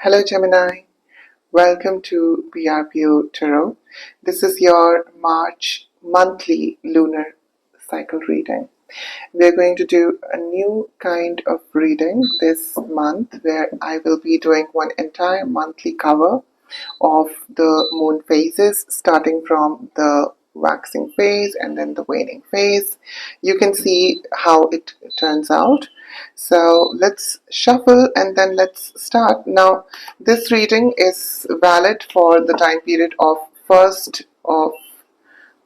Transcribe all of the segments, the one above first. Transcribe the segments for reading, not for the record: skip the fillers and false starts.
Hello Gemini, welcome to BRPO Tarot. This is your March monthly lunar cycle reading. We're going to do a new kind of reading this month where I will be doing one entire monthly cover of the moon phases, starting from the waxing phase and then the waning phase. You can see how it turns out. So let's shuffle and then let's start. Now, this reading is valid for the time period of 1st of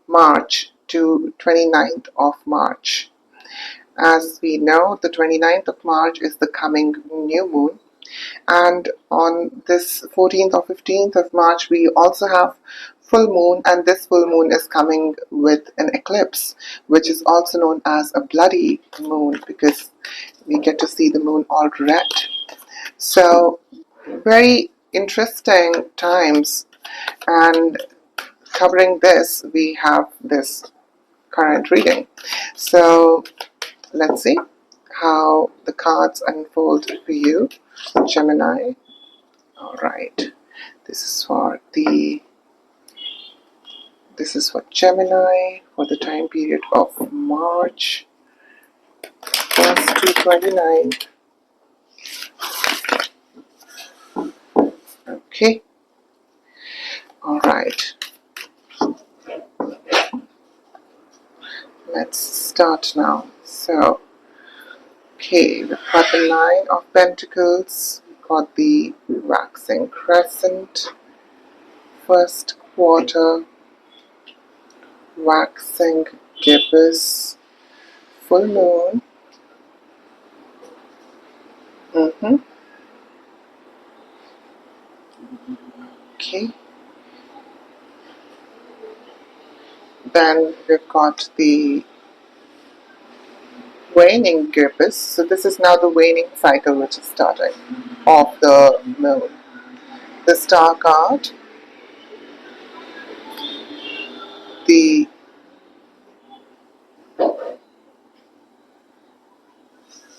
March to 29th of March. As we know, the 29th of March is the coming new moon, and on this 14th or 15th of March we also have full moon, and this full moon is coming with an eclipse, which is also known as a bloody moon because we get to see the moon all red. So very interesting times, and covering this we have this current reading. So let's see how the cards unfold for you, Gemini. All right, this is for Gemini for the time period of March 1st to 29th. Okay. All right. Let's start now. So, okay, we've got the Nine of Pentacles, we've got the waxing crescent, first quarter, waxing gibbous, full moon. Okay. Then we've got the waning gibbous. So this is now the waning cycle which is starting of the moon. The star card, the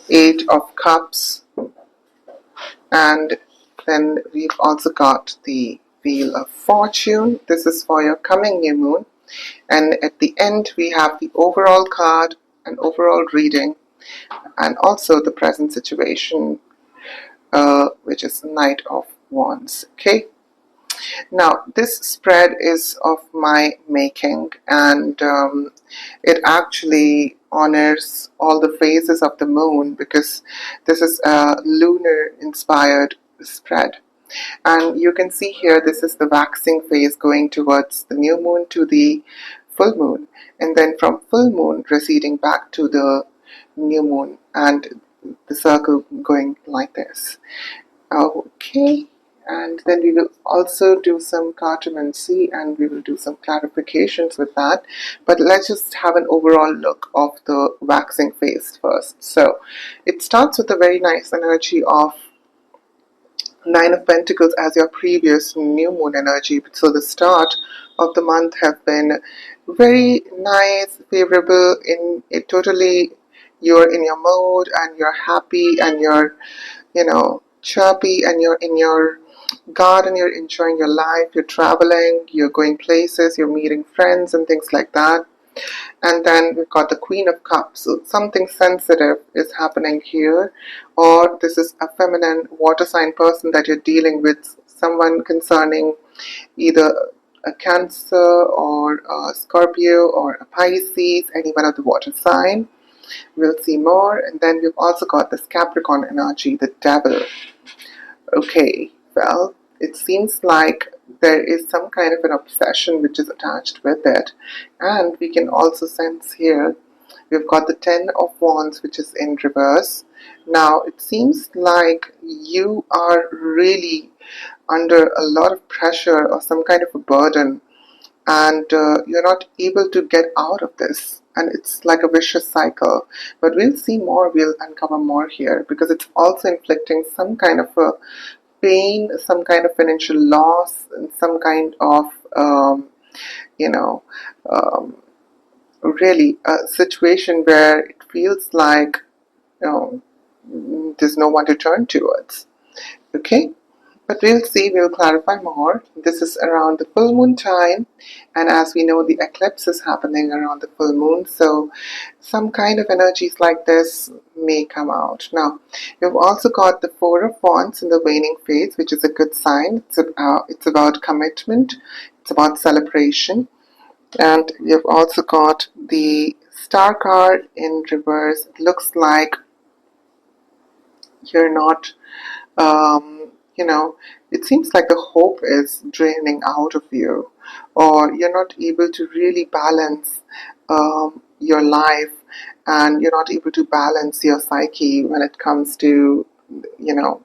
Eight of Cups, and then we've also got the Wheel of Fortune. This is for your coming new moon. And at the end we have the overall card, an overall reading, and also the present situation, which is Knight of Wands. Okay. Now this spread is of my making, and it actually honors all the phases of the moon because this is a lunar inspired spread. And you can see here, this is the waxing phase going towards the new moon to the full moon, and then from full moon receding back to the new moon, and the circle going like this. Okay, and then we will also do some cartomancy and we will do some clarifications with that, but let's just have an overall look of the waxing phase first. So it starts with a very nice energy of Nine of Pentacles as your previous new moon energy. So the start of the month have been very nice, favorable, in it totally you're in your mode and you're happy and you're, chirpy, and you're in your garden, you're enjoying your life, you're traveling, you're going places, you're meeting friends and things like that. And then we've got the Queen of Cups. So something sensitive is happening here, or this is a feminine water sign person that you're dealing with, someone concerning either a Cancer or a Scorpio or a Pisces, any one of the water sign. We'll see more. And then we've also got this Capricorn energy, the Devil. Okay, well, it seems like there is some kind of an obsession which is attached with it, and we can also sense here we've got the Ten of Wands, which is in reverse. Now it seems like you are really under a lot of pressure or some kind of a burden, and you're not able to get out of this, and it's like a vicious cycle. But we'll see more, we'll uncover more here, because it's also inflicting some kind of a pain, some kind of financial loss, and some kind of really a situation where it feels like there's no one to turn towards. Okay, But we'll see, we'll clarify more. This is around the full moon time, and as we know, the eclipse is happening around the full moon, so some kind of energies like this may come out. Now, we've also got the Four of Wands in the waning phase, which is a good sign. It's about commitment, it's about celebration, and you've also got the Star card in reverse. It looks like you're not it seems like the hope is draining out of you, or you're not able to really balance your life, and you're not able to balance your psyche when it comes to, you know,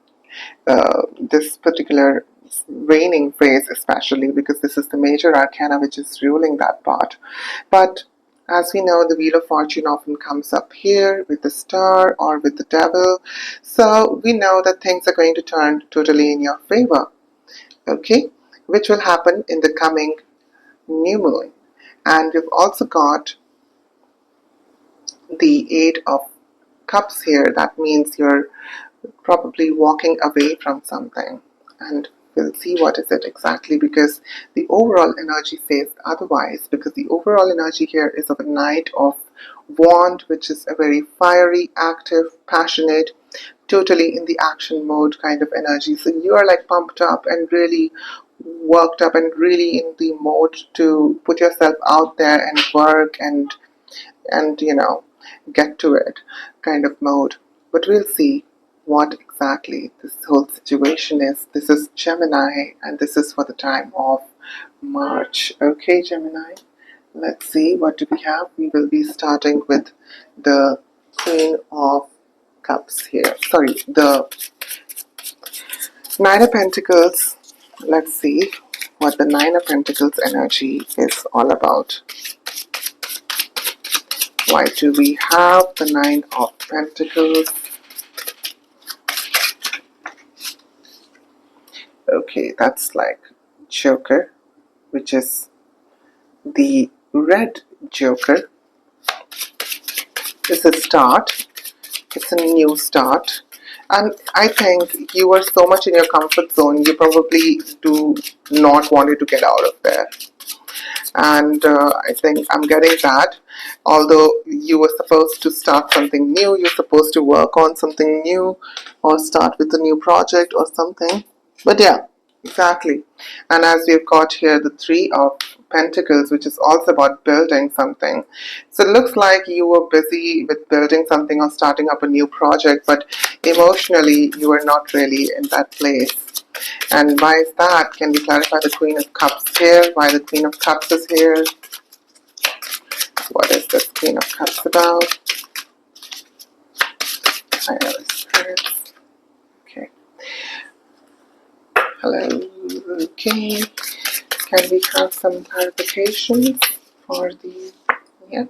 this particular waning phase, especially because this is the major arcana which is ruling that part. But as we know, the Wheel of Fortune often comes up here with the Star or with the Devil. So we know that things are going to turn totally in your favor, okay? Which will happen in the coming new moon. And we've also got the Eight of Cups here. That means you're probably walking away from something. And we'll see what is it exactly, because the overall energy says otherwise, because the overall energy here is of a Knight of Wand, which is a very fiery, active, passionate, totally in the action mode kind of energy. So you are like pumped up and really worked up and really in the mode to put yourself out there and work and get to it kind of mode. But we'll see what exactly this whole situation is. This is Gemini, and this is for the time of March. Okay, Gemini, let's see, what do we have? We will be starting with the Queen of Cups here. Sorry, the Nine of Pentacles. Let's see what the Nine of Pentacles energy is all about. Why do we have the Nine of Pentacles? Okay, that's like Joker, which is the red Joker. It's a start. It's a new start. And I think you are so much in your comfort zone, you probably do not want to get out of there. And I think I'm getting that. Although you were supposed to start something new, you're supposed to work on something new, or start with a new project or something. But yeah, exactly. And as we've got here the Three of Pentacles, which is also about building something. So it looks like you were busy with building something or starting up a new project, but emotionally you are not really in that place. And why is that? Can we clarify the Queen of Cups here? Why the Queen of Cups is here? What is this Queen of Cups about? Higher spirits. Okay. Hello. Okay. Can we have some clarification for the... Yeah.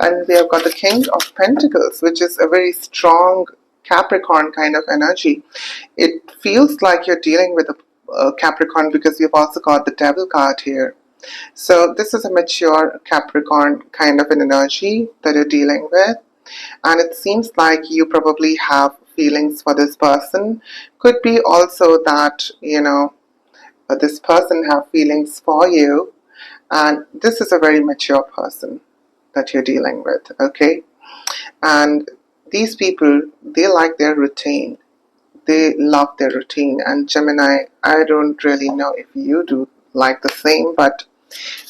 And we have got the King of Pentacles, which is a very strong Capricorn kind of energy. It feels like you're dealing with a Capricorn, because we've also got the Devil card here. So this is a mature Capricorn kind of an energy that you're dealing with. And it seems like you probably have feelings for this person. Could be also that, this person have feelings for you. And this is a very mature person that you're dealing with, okay? And these people, they like their routine. They love their routine. And Gemini, I don't really know if you do like the same, but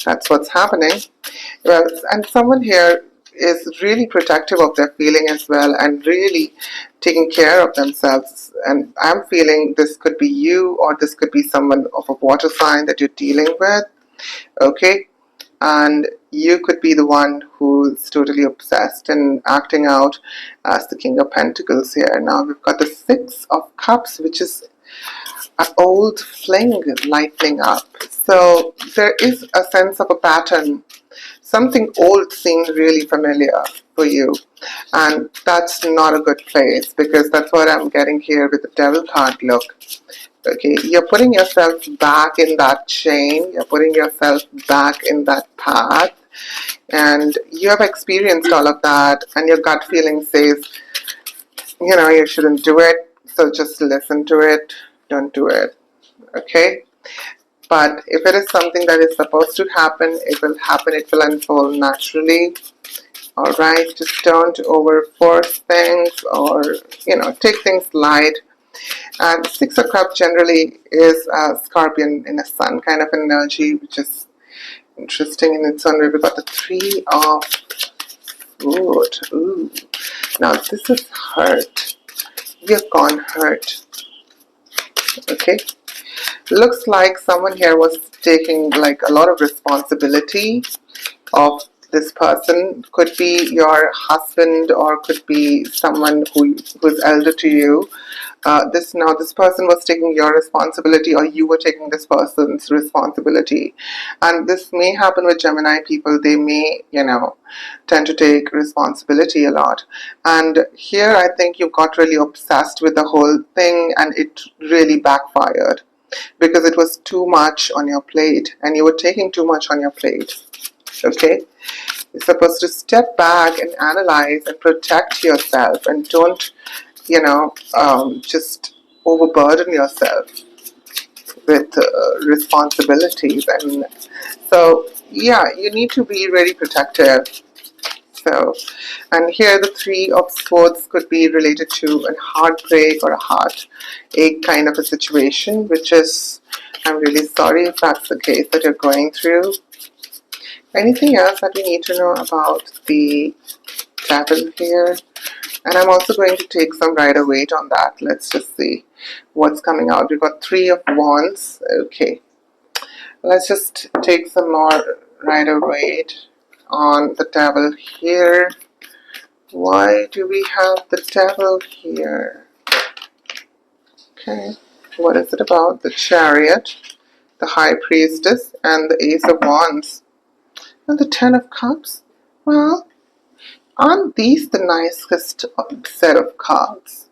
that's what's happening. Well, and someone here is really protective of their feeling as well, and really taking care of themselves. And I'm feeling this could be you, or this could be someone of a water sign that you're dealing with, okay? And you could be the one who's totally obsessed and acting out as the King of Pentacles here. Now we've got the Six of Cups, which is an old fling lightening up. So there is a sense of a pattern. Something old seems really familiar for you. And that's not a good place, because that's what I'm getting here with the Devil card. Look. Okay, you're putting yourself back in that chain, you're putting yourself back in that path, and you have experienced all of that, and your gut feeling says, you shouldn't do it, so just listen to it. don't do it. Okay? But if it is something that is supposed to happen, it will happen, it will unfold naturally. Alright, just don't overforce things or, take things light. And the Six of Cups generally is a Scorpion in a sun kind of energy, which is interesting in its own way. We've got the Three of Wood. Ooh. Now this is hurt. You've gone hurt. Okay. Looks like someone here was taking like a lot of responsibility of this person. Could be your husband or could be someone who's elder to you. This person was taking your responsibility or you were taking this person's responsibility. And this may happen with Gemini people. They may, tend to take responsibility a lot. And here I think you got really obsessed with the whole thing and it really backfired because it was too much on your plate and you were taking too much on your plate. Okay? You're supposed to step back and analyze and protect yourself and don't, just overburden yourself with responsibilities. And so, yeah, you need to be very protective. So, and here the Three of Swords could be related to a heartbreak or a heartache kind of a situation, which is, I'm really sorry if that's the case that you're going through. Anything else that we need to know about the Devil here? And I'm also going to take some Rider-Waite on that. Let's just see what's coming out. We've got Three of Wands. Okay. Let's just take some more Rider-Waite on the Devil here. Why do we have the Devil here? Okay. What is it about? The Chariot, the High Priestess, and the Ace of Wands. And the Ten of Cups. Well, aren't these the nicest set of cards?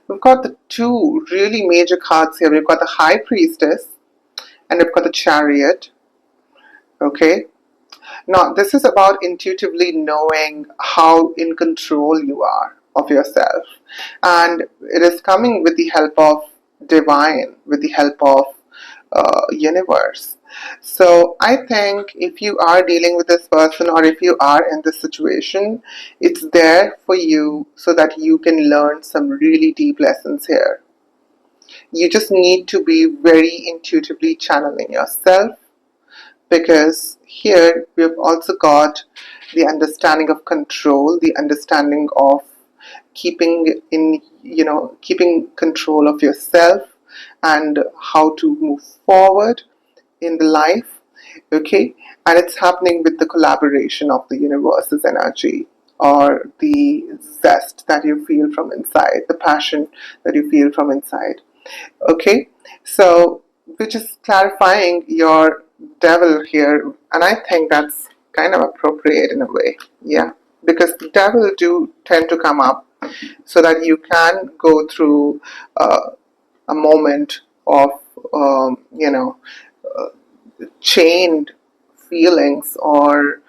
We've got the two really major cards here. We've got the High Priestess and we've got the Chariot. Okay. Now, this is about intuitively knowing how in control you are of yourself. And it is coming with the help of divine, with the help of universe. So I think if you are dealing with this person or if you are in this situation, it's there for you so that you can learn some really deep lessons here. You just need to be very intuitively channeling yourself, because here we've also got the understanding of control, the understanding of keeping control of yourself and how to move forward in the life. Okay, and it's happening with the collaboration of the universe's energy or the zest that you feel from inside, the passion that you feel from inside. Okay, so which is clarifying your Devil here, and I think that's kind of appropriate in a way. Yeah, because the Devil do tend to come up so that you can go through a moment of chained feelings or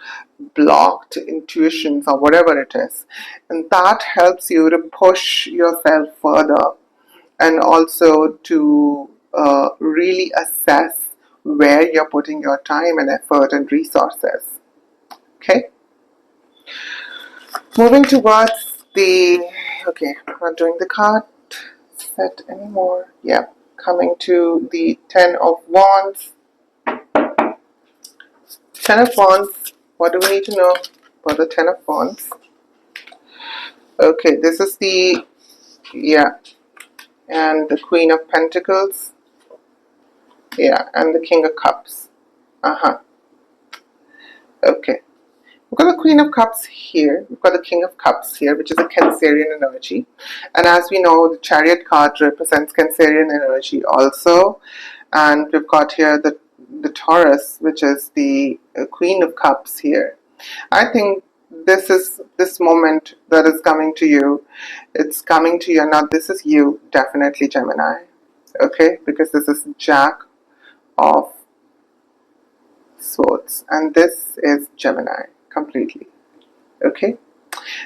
blocked intuitions or whatever it is, and that helps you to push yourself further and also to really assess where you're putting your time and effort and resources. Okay, moving towards okay, I'm not doing the card set anymore. Yeah, coming to the Ten of Wands. Ten of Wands, what do we need to know about the Ten of Wands? Okay, this is and the Queen of Pentacles, and the King of Cups. Okay, we've got the Queen of Cups here, we've got the King of Cups here, which is a Cancerian energy, and as we know, the Chariot card represents Cancerian energy also, and we've got here the Taurus, which is the Queen of Cups here. I think this moment that is coming to you, it's coming to you. Now this is you, definitely Gemini. Okay, because this is Jack of Swords and this is Gemini completely. Okay,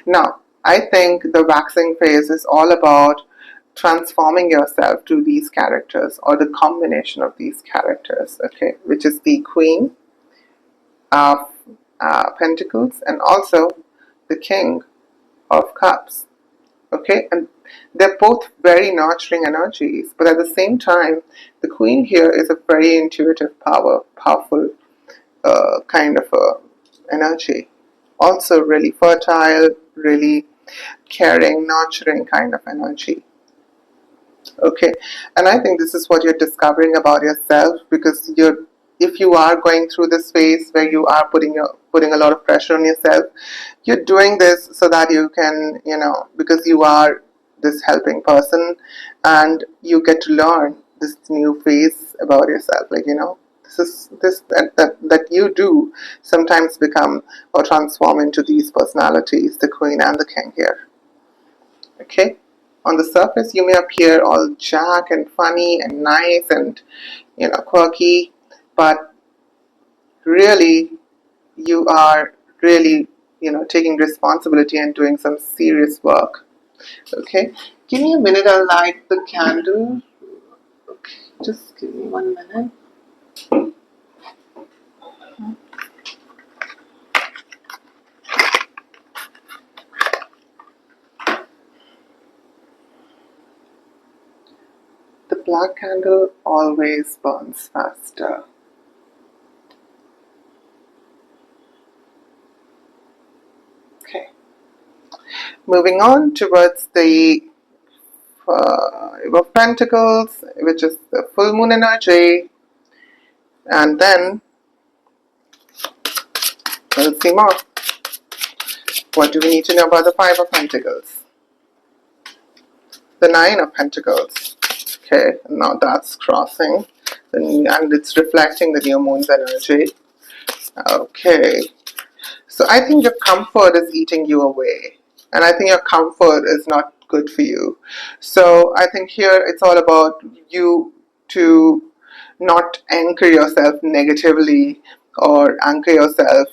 now I think the waxing phase is all about transforming yourself to these characters or the combination of these characters, okay, which is the Queen of Pentacles and also the King of Cups, okay, and they're both very nurturing energies, but at the same time, the Queen here is a very intuitive, powerful kind of energy. Also really fertile, really caring, nurturing kind of energy. Okay, and I think this is what you're discovering about yourself, because if you are going through this phase where you are putting a lot of pressure on yourself, you're doing this so that you can, because you are this helping person, and you get to learn this new phase about yourself. Like, that you do sometimes become or transform into these personalities, the Queen and the King here. Okay, on the surface you may appear all jack and funny and nice and quirky, but really you are really taking responsibility and doing some serious work. Okay, give me a minute, I'll light the candle. Okay, just give me 1 minute. The black candle always burns faster. Okay, moving on towards the Five of Pentacles, which is the full moon energy, and then we'll see more. What do we need to know about the Five of Pentacles? The Nine of Pentacles. Okay, now that's crossing, and it's reflecting the new moon's energy. Okay, so I think your comfort is eating you away, and I think your comfort is not good for you. So I think here it's all about you to not anchor yourself negatively or anchor yourself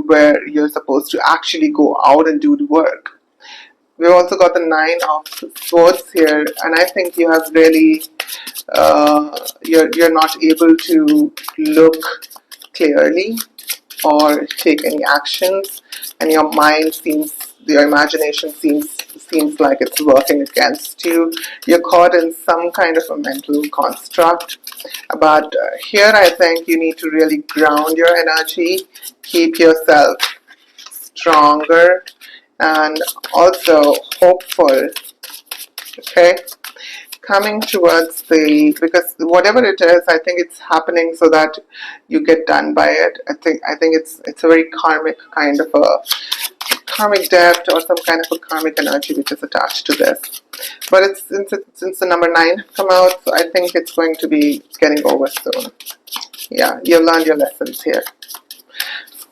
where you're supposed to actually go out and do the work. We've also got the Nine of Swords here, and I think you have really you're not able to look clearly or take any actions, and your imagination seems like it's working against you. You're caught in some kind of a mental construct. But here I think you need to really ground your energy, keep yourself stronger, and also hopeful. Okay, coming towards because whatever it is, I think it's happening so that you get done by it. I think it's a very karmic kind of a karmic debt or some kind of a karmic energy which is attached to this. But since the number 9 has come out, so I think it's going to be getting over soon. Yeah, you've learned your lessons here.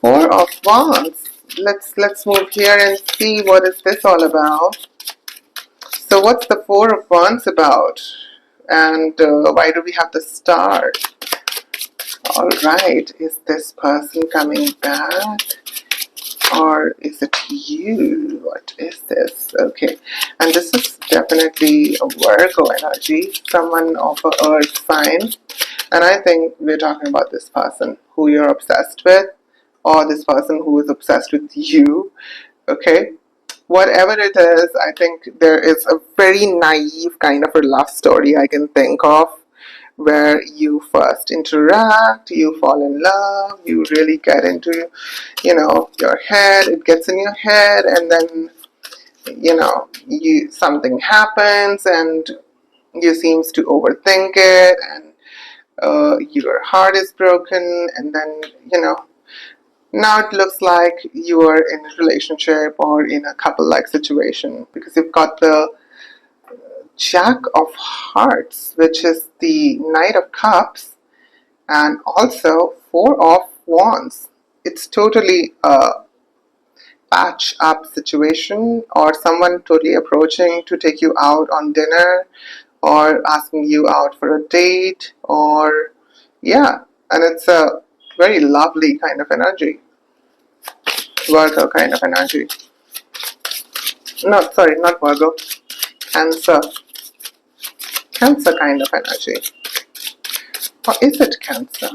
Four of Wands. Let's move here and see what is this all about. So what's the Four of Wands about? And why do we have the Star? Alright, is this person coming back? Or is it you? What is this? Okay, and this is definitely a Virgo energy, someone of an earth sign. And I think we're talking about this person who you're obsessed with, or this person who is obsessed with you. Okay, whatever it is, I think there is a very naive kind of a love story I can think of, where you first interact, you fall in love, you really get into, your head, it gets in your head, and then, something happens, and you seems to overthink it, and your heart is broken, and then, now it looks like you are in a relationship or in a couple-like situation, because you've got the Jack of Hearts, which is the Knight of Cups, and also Four of Wands. It's totally a patch-up situation, or someone totally approaching to take you out on dinner, or asking you out for a date, or yeah, and it's a very lovely kind of energy. Virgo kind of energy. No, sorry, not Virgo. Cancer. Cancer kind of energy. Or is it Cancer?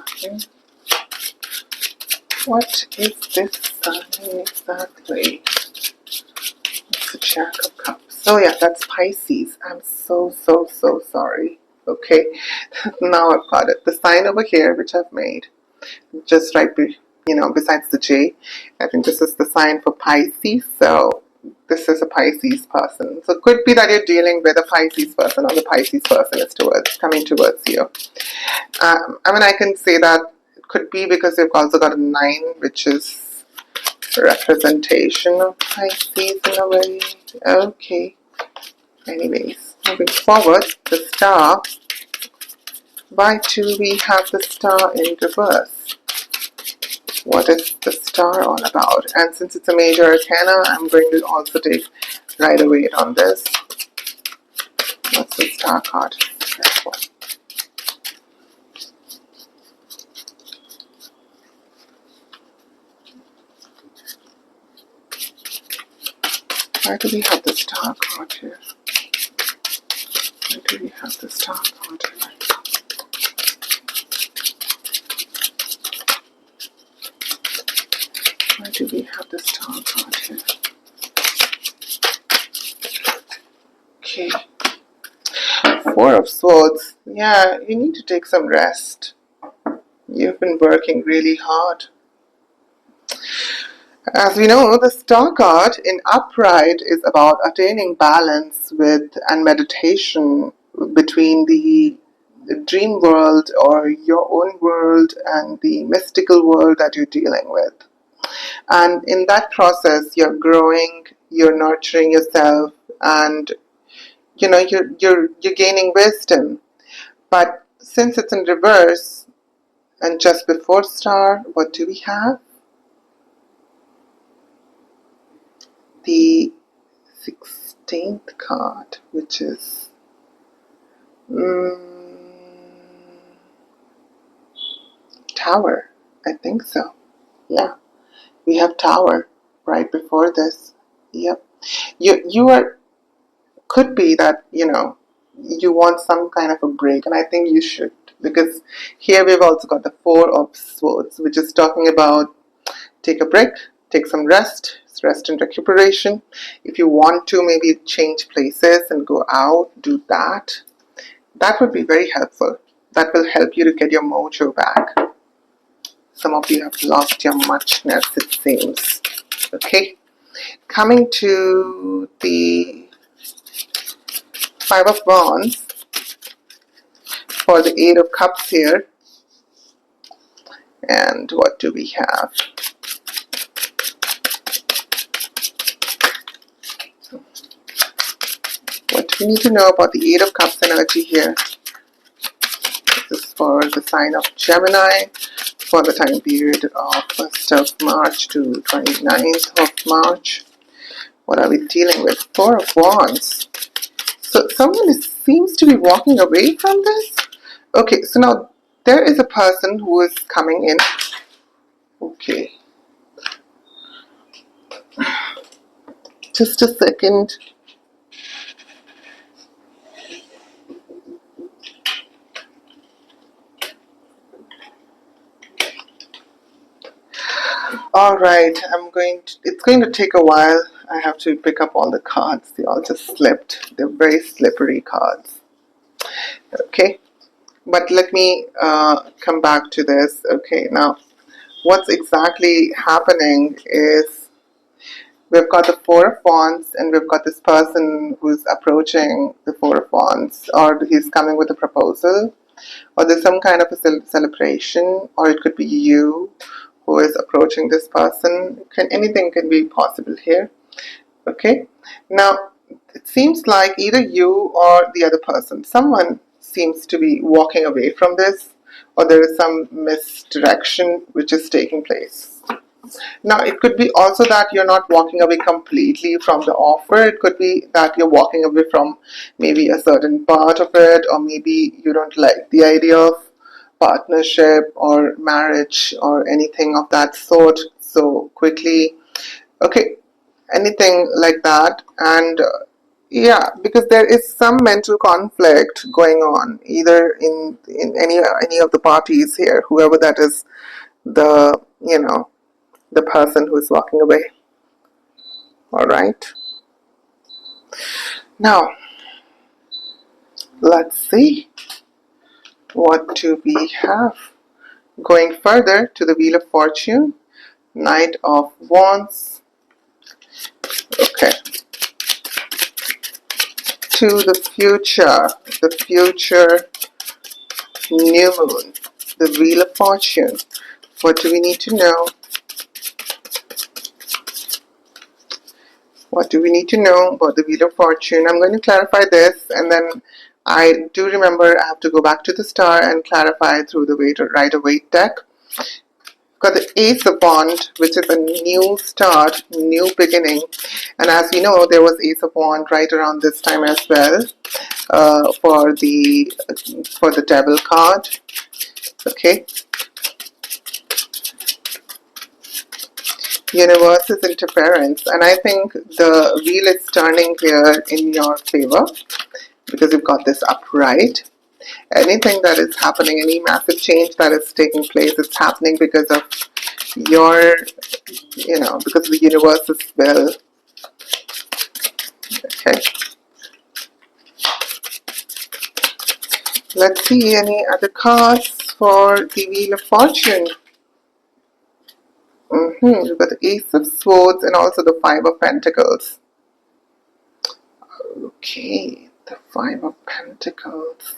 What is this sign exactly? It's the Jack of Cups. Oh yeah, that's Pisces. I'm so sorry. Okay, now I've got it. The sign over here, which I've made, just right, besides the J. I think this is the sign for Pisces. So this is a Pisces person. So it could be that you're dealing with a Pisces person, or the Pisces person is coming towards you. I can say that it could be because you've also got a 9, which is a representation of Pisces in a way. Okay. Anyways, moving forward, the star. Why do we have the star in reverse? What is the star all about? And since it's a major arcana, I'm going to also take Rider Waite on this. What's the star card? Why do we have the star card here? Why do we have the star card here? Why do we have the star card here? Okay. 4 of Swords. Yeah, you need to take some rest. You've been working really hard. As we know, the star card in upright is about attaining balance with and meditation between the dream world or your own world and the mystical world that you're dealing with. And in that process, you're growing, you're nurturing yourself, and you're gaining wisdom. But since it's in reverse and just before star, what do we have? The 16th card, which is Tower. I think so. Yeah, we have Tower right before this. Yep. You are, could be that you want some kind of a break, and I think you should, because here we've also got the 4 of Swords, which is talking about take a break, take some rest and recuperation. If you want to maybe change places and go out, do that. That would be very helpful. That will help you to get your mojo back. Some of you have lost your muchness, it seems. Okay, coming to the 5 of Wands for the 8 of Cups here. And what do we have? What do we need to know about the 8 of Cups energy here? This is for the sign of Gemini for the time period of 1st of March to 29th of March. What are we dealing with? 4 of Wands. So someone seems to be walking away from this. Okay, so now there is a person who is coming in. Okay. Just a second. Alright, it's going to take a while. I have to pick up all the cards. They all just slipped. They're very slippery cards. Okay, but let me come back to this. Okay, now what's exactly happening is we've got the 4 of Wands, and we've got this person who's approaching the 4 of Wands, or he's coming with a proposal, or there's some kind of a celebration, or it could be you who is approaching this person. Anything can be possible here. Okay, now it seems like either you or the other person, someone seems to be walking away from this, or there is some misdirection which is taking place. Now it could be also that you're not walking away completely from the offer. It could be that you're walking away from maybe a certain part of it, or maybe you don't like the idea of partnership or marriage or anything of that sort so quickly. Okay, anything like that. And Yeah, because there is some mental conflict going on, either in any of the parties here, whoever that is, the the person who is walking away. All right. Now let's see what do we have. Going further to the Wheel of Fortune, Knight of Wands. Okay. To the future new moon, the Wheel of Fortune. What do we need to know? What do we need to know about the Wheel of Fortune? I'm going to clarify this, and then I do remember I have to go back to the star and clarify through the Rider-Waite deck. Got the Ace of Wands, which is a new start, new beginning. And as we know, there was Ace of Wands right around this time as well, for the Devil card. Okay. Universe's interference, and I think the wheel is turning here in your favor because you've got this upright. Anything that is happening, any massive change that is taking place, it's happening because of your, because of the universe's will. Okay. Let's see any other cards for the Wheel of Fortune. We've got the Ace of Swords and also the Five of Pentacles. Okay, the Five of Pentacles.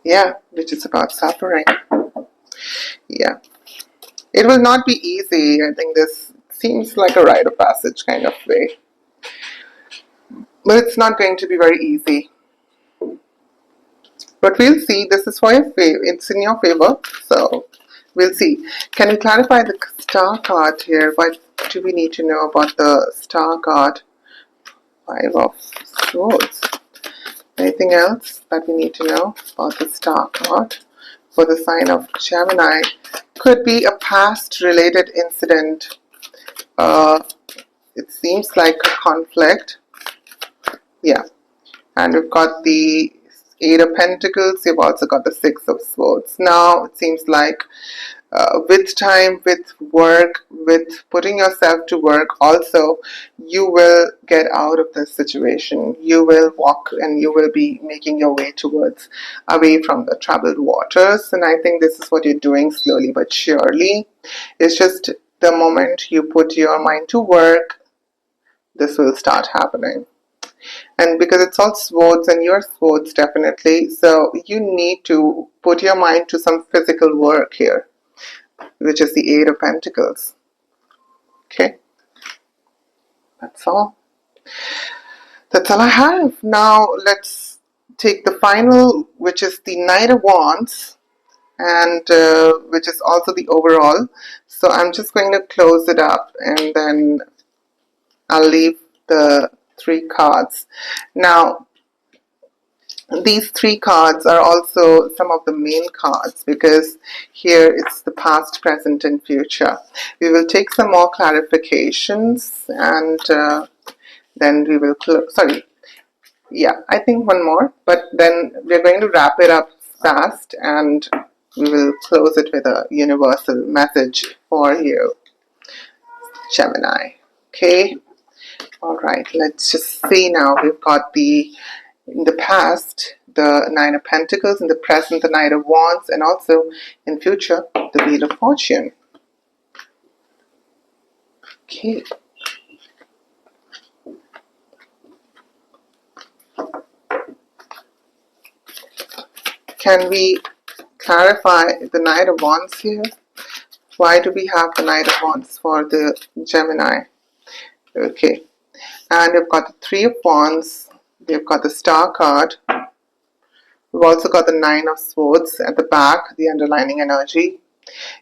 Yeah, which is about suffering. Yeah. It will not be easy. I think this seems like a rite of passage kind of way. But it's not going to be very easy. But we'll see. This is for your favor. It's in your favor. So we'll see. Can we clarify the star card here? What do we need to know about the star card? Five of Swords. Anything else that we need to know about the star card for the sign of Gemini? Could be a past related incident. It seems like a conflict. Yeah. And we've got the Eight of Pentacles. You've also got the Six of Swords. Now it seems like with time, with work, with putting yourself to work, also you will get out of this situation. You will walk and you will be making your way towards away from the troubled waters. And I think this is what you're doing slowly but surely. It's just the moment you put your mind to work, this will start happening. And because it's all swords and you're swords definitely, so you need to put your mind to some physical work here, which is the Eight of Pentacles. Okay, that's all. That's all I have. Now let's take the final, which is the Knight of Wands, and which is also the overall. So I'm just going to close it up, and then I'll leave the three cards. Now, these three cards are also some of the main cards because here it's the past, present, and future. We will take some more clarifications and then we will I think one more, but then we're going to wrap it up fast and we will close it with a universal message for you, Gemini. Okay. All right, let's just see now. We've got in the past, the Nine of Pentacles, in the present, the Knight of Wands, and also in future, the Wheel of Fortune. Okay. Can we clarify the Knight of Wands here? Why do we have the Knight of Wands for the Gemini? Okay. And we've got the Three of Wands. We've got the Star card. We've also got the Nine of Swords at the back, the underlining energy.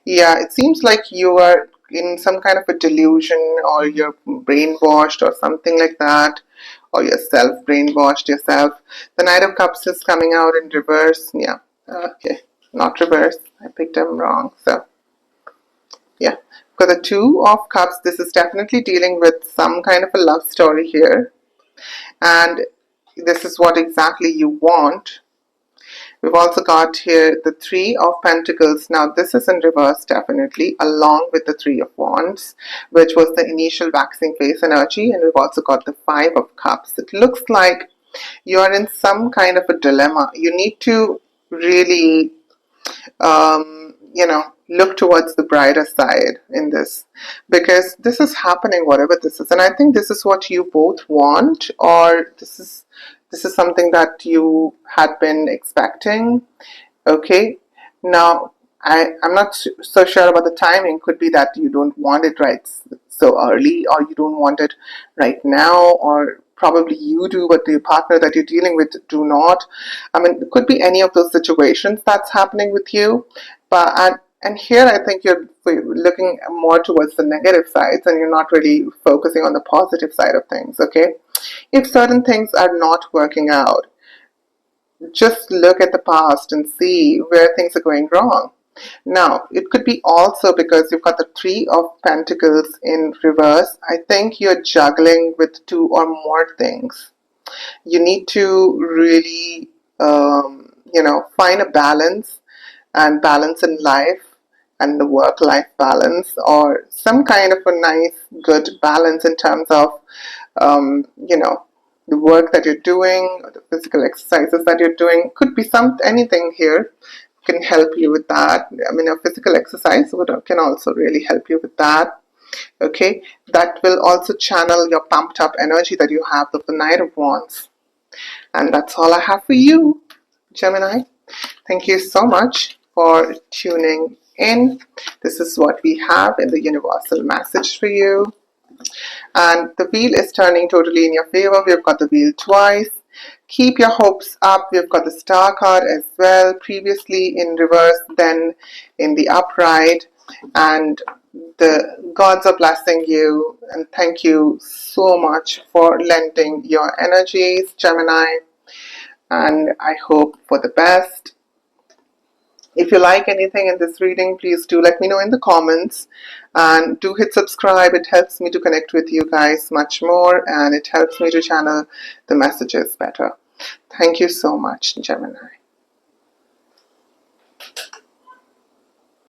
Yeah, it seems like you are in some kind of a delusion, or you're brainwashed or something like that, or yourself brainwashed yourself. The Knight of Cups is coming out in reverse. Yeah, okay, not reverse. I picked them wrong. So, yeah. For the Two of Cups, this is definitely dealing with some kind of a love story here. and this is what exactly you want. We've also got here the Three of Pentacles. Now this is in reverse definitely, along with the Three of Wands, which was the initial waxing phase energy, and we've also got the Five of Cups. It looks like you're in some kind of a dilemma. You need to really look towards the brighter side in this, because this is happening, whatever this is, and I think this is what you both want, or this is something that you had been expecting. Okay, now I'm not so sure about the timing. Could be that you don't want it right so early, or you don't want it right now, or probably you do, but the partner that you're dealing with do not. I mean, it could be any of those situations that's happening with you. And here I think you're looking more towards the negative sides, and you're not really focusing on the positive side of things. Okay, if certain things are not working out, just look at the past and see where things are going wrong. Now, it could be also because you've got the Three of Pentacles in reverse. I think you're juggling with two or more things. You need to really, find a balance, and balance in life, and the work-life balance, or some kind of a nice, good balance in terms of, the work that you're doing, or the physical exercises that you're doing. Could be anything here can help you with that. I mean, a physical exercise can also really help you with that. Okay, that will also channel your pumped up energy that you have of the Knight of Wands. And that's all I have for you, Gemini. Thank you so much for tuning in. This is what we have in the universal message for you. And the wheel is turning totally in your favor. We've got the wheel twice. Keep your hopes up. We've got the Star card as well, previously in reverse, then in the upright. And the gods are blessing you. And thank you so much for lending your energies, Gemini. And I hope for the best. If you like anything in this reading, please do let me know in the comments, and do hit subscribe. It helps me to connect with you guys much more, and it helps me to channel the messages better. Thank you so much, Gemini.